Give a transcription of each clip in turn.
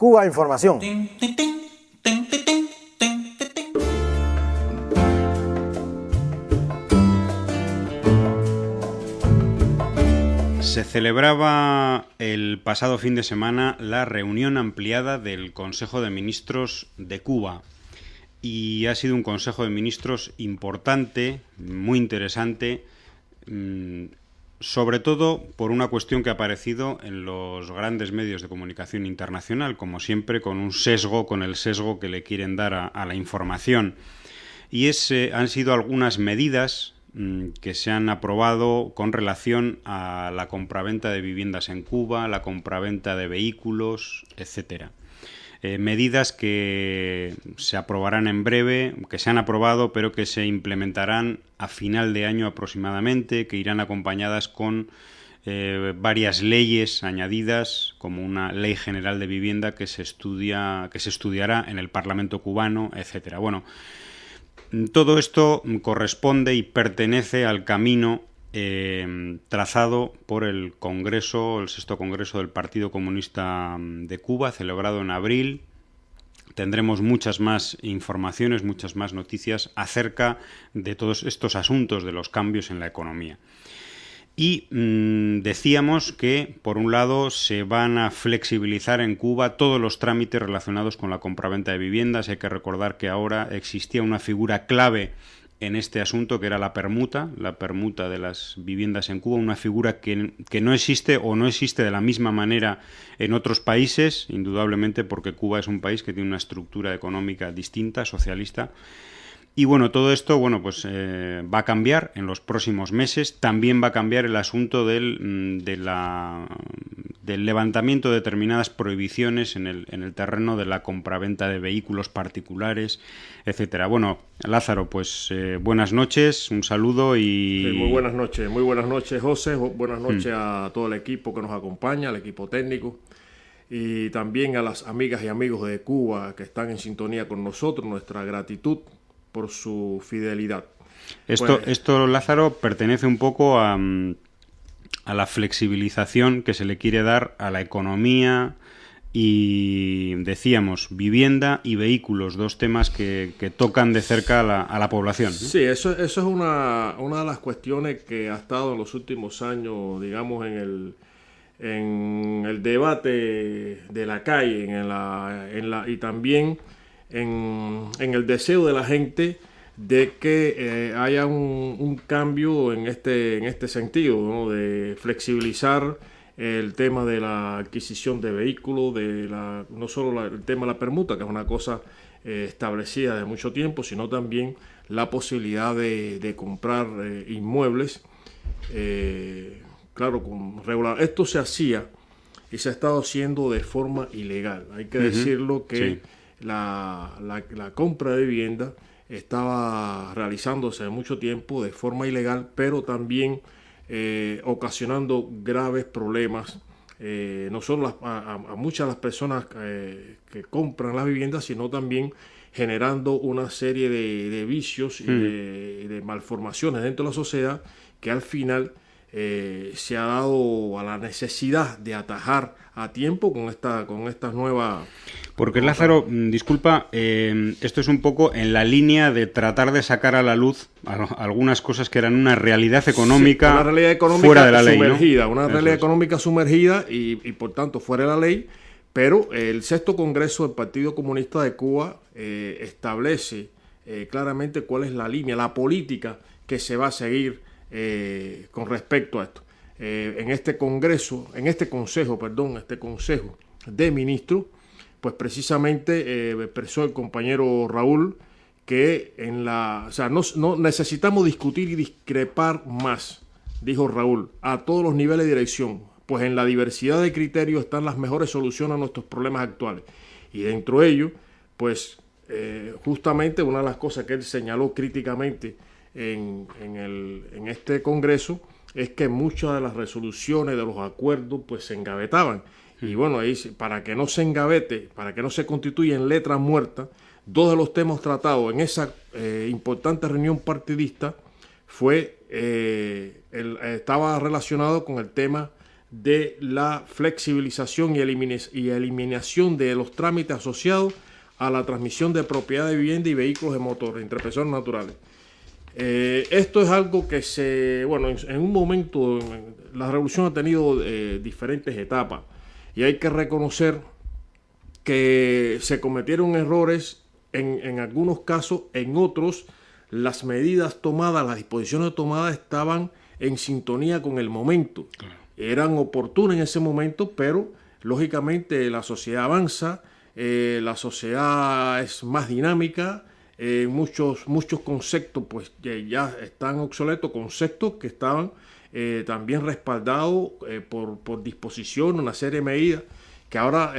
Cuba Información. Se celebraba el pasado fin de semana la reunión ampliada del Consejo de Ministros de Cuba y ha sido un Consejo de Ministros importante, muy interesante, sobre todo por una cuestión que ha aparecido en los grandes medios de comunicación internacional, como siempre con un sesgo, con el sesgo que le quieren dar a la información. Y han sido algunas medidas que se han aprobado con relación a la compraventa de viviendas en Cuba, la compraventa de vehículos, etcétera. Medidas que se aprobarán en breve, que se han aprobado, pero que se implementarán a final de año aproximadamente, que irán acompañadas con varias leyes añadidas, como una ley general de vivienda que se estudiará en el Parlamento cubano, etcétera. Bueno, todo esto corresponde y pertenece al camino trazado por el Congreso, el 6º Congreso del Partido Comunista de Cuba, celebrado en abril. Tendremos muchas más informaciones, muchas más noticias acerca de todos estos asuntos, de los cambios en la economía. Y decíamos que, por un lado, se van a flexibilizar en Cuba todos los trámites relacionados con la compraventa de viviendas. Hay que recordar que ahora existía una figura clave en este asunto, que era la permuta de las viviendas en Cuba, una figura que no existe o no existe de la misma manera en otros países, indudablemente porque Cuba es un país que tiene una estructura económica distinta, socialista. Y bueno, todo esto va a cambiar en los próximos meses. También va a cambiar el asunto del levantamiento de determinadas prohibiciones en el terreno de la compraventa de vehículos particulares, etcétera. Bueno, Lázaro, buenas noches, un saludo y... Sí, muy buenas noches, José, buenas noches a todo el equipo que nos acompaña, al equipo técnico, y también a las amigas y amigos de Cuba que están en sintonía con nosotros, nuestra gratitud por su fidelidad. Esto, Lázaro, pertenece un poco a la flexibilización que se le quiere dar a la economía y, decíamos, vivienda y vehículos, dos temas que tocan de cerca a la población, ¿no? Sí, eso es una de las cuestiones que ha estado en los últimos años, digamos, en el debate de la calle, y también en el deseo de la gente de que haya un cambio en este sentido, ¿no? De flexibilizar el tema de la adquisición de vehículos, no solo el tema de la permuta, que es una cosa establecida de mucho tiempo, sino también la posibilidad de comprar inmuebles, claro, con regular. Esto se hacía y se ha estado haciendo de forma ilegal. Hay que decirlo que sí. La compra de vivienda estaba realizándose de mucho tiempo de forma ilegal, pero también ocasionando graves problemas, no solo a muchas de las personas que compran las viviendas, sino también generando una serie de vicios y de malformaciones dentro de la sociedad que al final se ha dado a la necesidad de atajar a tiempo con esta nueva... Porque, Lázaro, disculpa, esto es un poco en la línea de tratar de sacar a la luz algunas cosas que eran una realidad económica, sí, una realidad económica fuera de la ley, sumergida, ¿no? Una realidad económica sumergida y por tanto fuera de la ley, pero el 6º Congreso del Partido Comunista de Cuba establece claramente cuál es la línea, la política que se va a seguir con respecto a esto. En este consejo de ministros, pues precisamente expresó el compañero Raúl que no necesitamos discutir y discrepar más, dijo Raúl, a todos los niveles de dirección, pues en la diversidad de criterios están las mejores soluciones a nuestros problemas actuales. Y dentro de ello, pues justamente una de las cosas que él señaló críticamente en este Congreso es que muchas de las resoluciones de los acuerdos pues se engavetaban. Y bueno, ahí, para que no se engavete, para que no se constituya en letra muerta, dos de los temas tratados en esa importante reunión partidista estaba relacionado con el tema de la flexibilización y eliminación de los trámites asociados a la transmisión de propiedad de vivienda y vehículos de motor entre personas naturales. Esto es algo que en un momento la revolución ha tenido diferentes etapas y hay que reconocer que se cometieron errores en algunos casos, en otros las medidas tomadas, las disposiciones tomadas estaban en sintonía con el momento. Claro. Eran oportunas en ese momento, pero lógicamente la sociedad avanza, la sociedad es más dinámica, muchos conceptos pues ya están obsoletos, conceptos que estaban también respaldados por disposición, una serie de medidas que ahora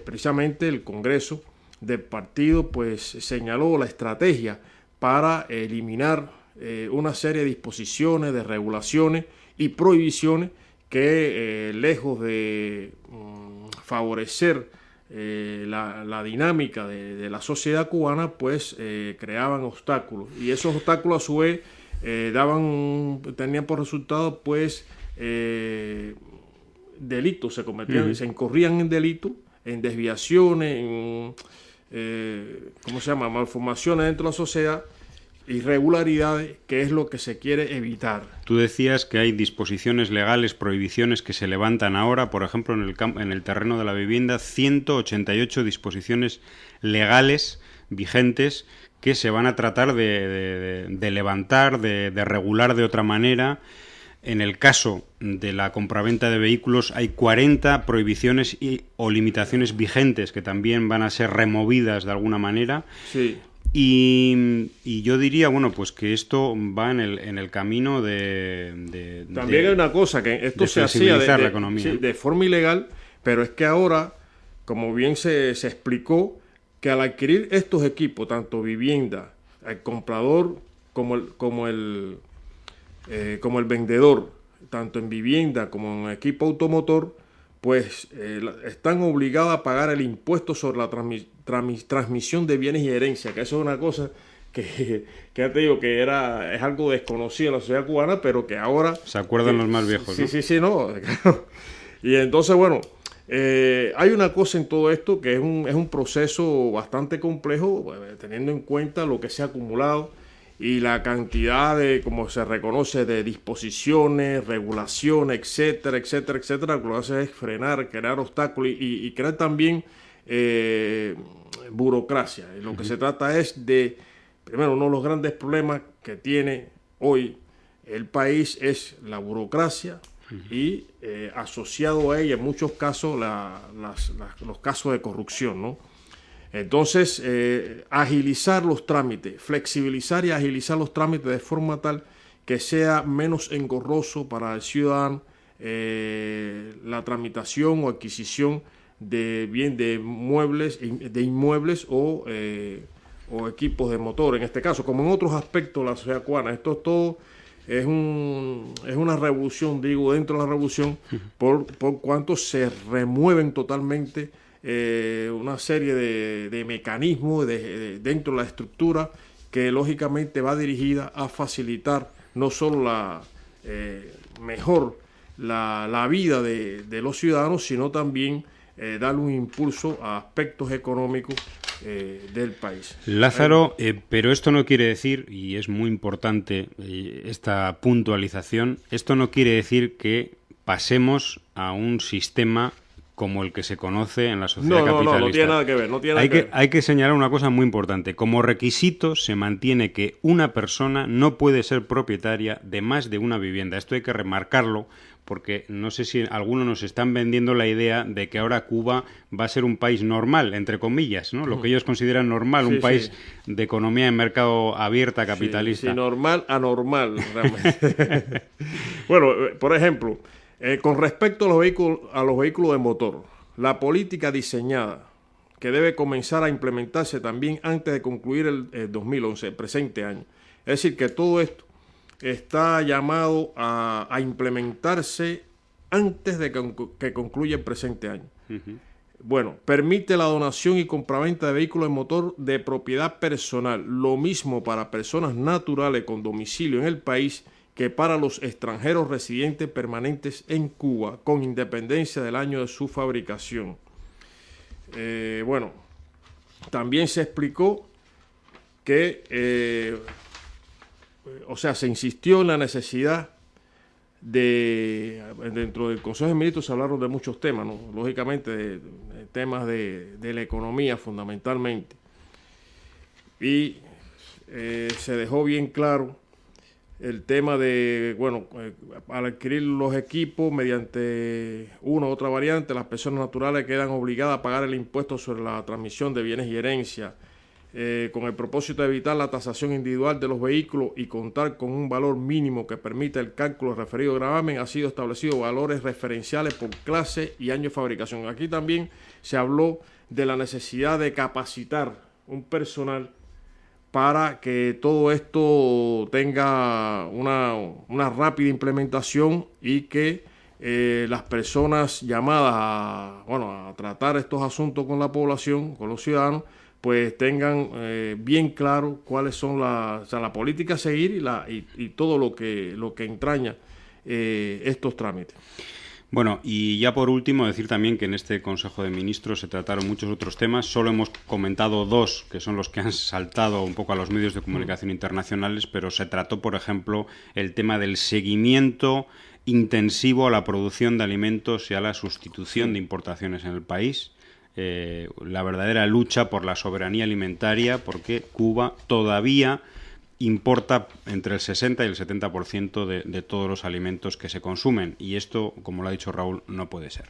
precisamente el Congreso del partido pues señaló la estrategia para eliminar una serie de disposiciones, de regulaciones y prohibiciones que lejos de favorecer la dinámica de la sociedad cubana, pues creaban obstáculos, y esos obstáculos a su vez tenían por resultado pues delitos, se cometían, se incurrían en delitos, en desviaciones, en malformaciones dentro de la sociedad, irregularidades, que es lo que se quiere evitar. Tú decías que hay disposiciones legales, prohibiciones que se levantan ahora, por ejemplo, en el terreno de la vivienda, 188 disposiciones legales vigentes que se van a tratar de levantar, de regular de otra manera. En el caso de la compraventa de vehículos hay 40 prohibiciones o limitaciones vigentes que también van a ser removidas de alguna manera. Sí. Y yo diría, pues que esto va en el camino de también hay una cosa, que esto se hacía la economía. Sí, de forma ilegal, pero es que ahora, como bien se explicó, que al adquirir estos equipos, tanto vivienda, el comprador como el vendedor, tanto en vivienda como en equipo automotor, pues están obligados a pagar el impuesto sobre la transmisión de bienes y herencia, que eso es una cosa que ya te digo que es algo desconocido en la sociedad cubana, pero que ahora... Se acuerdan los más viejos, sí, ¿no? Sí, no. Y entonces, hay una cosa en todo esto que es un proceso bastante complejo, teniendo en cuenta lo que se ha acumulado y la cantidad de, como se reconoce, de disposiciones, regulaciones, etcétera, etcétera, etcétera. Lo que hace es frenar, crear obstáculos y crear también burocracia. Y lo que se trata es de, primero, uno de los grandes problemas que tiene hoy el país es la burocracia y asociado a ella en muchos casos los casos de corrupción, ¿no? Entonces, agilizar los trámites, flexibilizar y agilizar los trámites de forma tal que sea menos engorroso para el ciudadano la tramitación o adquisición de inmuebles o equipos de motor, en este caso, como en otros aspectos de la sociedad cubana. Esto todo es una revolución, digo, dentro de la revolución, por cuanto se remueven totalmente una serie de mecanismos dentro de la estructura que lógicamente va dirigida a facilitar no solo la vida de los ciudadanos, sino también darle un impulso a aspectos económicos del país. Lázaro, pero esto no quiere decir, y es muy importante esta puntualización, esto no quiere decir que pasemos a un sistema como el que se conoce en la sociedad capitalista. No tiene nada que ver. Hay que señalar una cosa muy importante. Como requisito se mantiene que una persona no puede ser propietaria de más de una vivienda. Esto hay que remarcarlo porque no sé si algunos nos están vendiendo la idea de que ahora Cuba va a ser un país normal, entre comillas, ¿no? Lo que ellos consideran normal, un país de economía de mercado abierta, capitalista. Sí, normal, anormal, realmente. Por ejemplo, con respecto a los vehículos de motor, la política diseñada que debe comenzar a implementarse también antes de concluir el 2011, el presente año. Es decir, que todo esto está llamado a implementarse antes de que concluya el presente año. Permite la donación y compraventa de vehículos de motor de propiedad personal, lo mismo para personas naturales con domicilio en el país que para los extranjeros residentes permanentes en Cuba, con independencia del año de su fabricación. Bueno, también se explicó que, se insistió en la necesidad dentro del Consejo de Ministros se hablaron de muchos temas, ¿no? Lógicamente de temas de la economía fundamentalmente. Y se dejó bien claro el tema de, al adquirir los equipos mediante una u otra variante, las personas naturales quedan obligadas a pagar el impuesto sobre la transmisión de bienes y herencia, con el propósito de evitar la tasación individual de los vehículos y contar con un valor mínimo que permita el cálculo referido gravamen. Ha sido establecido valores referenciales por clase y año de fabricación. Aquí también se habló de la necesidad de capacitar un personal para que todo esto tenga una rápida implementación y que las personas llamadas a tratar estos asuntos con la población, con los ciudadanos, pues tengan bien claro cuáles son la política a seguir y todo lo que entraña estos trámites. Bueno, y ya por último decir también que en este Consejo de Ministros se trataron muchos otros temas. Solo hemos comentado dos, que son los que han saltado un poco a los medios de comunicación internacionales, pero se trató, por ejemplo, el tema del seguimiento intensivo a la producción de alimentos y a la sustitución de importaciones en el país. La verdadera lucha por la soberanía alimentaria, porque Cuba todavía importa entre el 60 y el 70% de todos los alimentos que se consumen, y esto, como lo ha dicho Raúl, no puede ser.